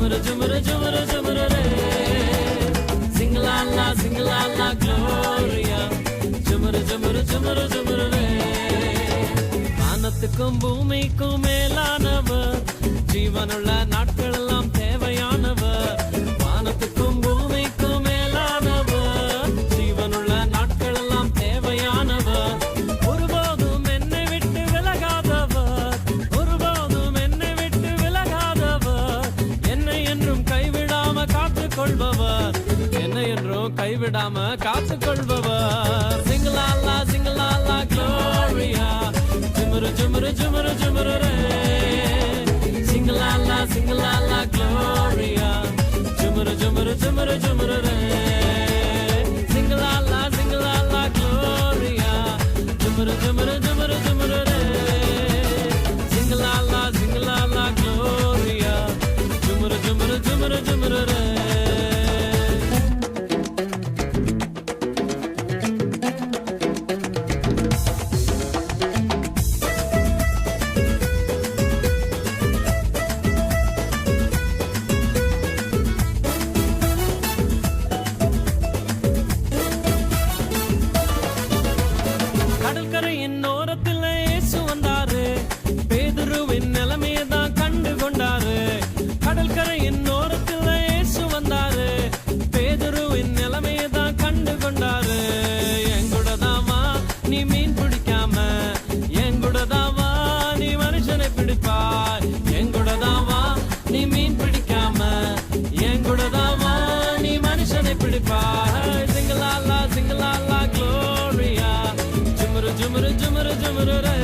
ஜுமுரு ஜுமுரு ஜுமுரு ஜுமுரு ரே சிங்கலாலா சிங்கலாலா Gloria ஜுமுரு ஜுமுரு ஜுமுரு ஜுமுரு ரே வானத்துக்கும் பூமிக்கும் மேலானவர் ஜீவனுள்ள நாட்கள் எல்லாம் தேவையானவர் வானத்துக்கும் பூமிக்கும் மேலானவர் ஜீவனுள்ள நாட்கள் எல்லாம் தேவையானவர் ஒருபோதும் என்னை விட்டு விலகாதவர் ஒருபோதும் என்னை விட்டு விலகாதவர் என்னை என்றும் கைவிடாம காத்துக்கொள்பவர் என்னை என்றும் கைவிடாம காத்துக்கொள்பவர் சிங்கலாலா சிங்கலாலா க்ளோரியா ஜுமுரு ஜுமுரு ஜுமுரு ஜுமுரு ரே சிங்கலாலா சிங்கலாலா க்ளோரியா ஜுமுரு ஜுமுரு ஜுமுரு ஜுமுரு ரே சிங்கலாலா சிங்கலாலா க்ளோரியா ஜுமுரு ஜுமுரு ஜுமுரு ஜுமுரு ரே சிங்கலாலா சிங்கலாலா க்ளோரியா ஜுமுரு ஜுமுரு ஜுமுரு ஜுமுரு ரே கடற்கரையின் ஓரத்தில் இயேசு வந்தாரு பேதுருவின் நிலைமையை தான் கண்டு கொண்டாரு கடற்கரையின் ஓரத்தில் இயேசு வந்தாரு பேதுருவின் நிலைமையை தான் கண்டு கொண்டாரு எங்கூடதாவா நீ மீன் பிடிக்காம எங்கூடதாவா நீ மனுஷனை பிடிப்பாய் எங்கூடதாவா நீ மீன் பிடிக்காம எங்கூடதாவா நீ மனுஷனை பிடிப்பாய் சிங்கலாலா சிங்கலாலா க்ளோரியா ஜுமுரு ஜுமுரு ஜுமுரு ஜுமுரு ரே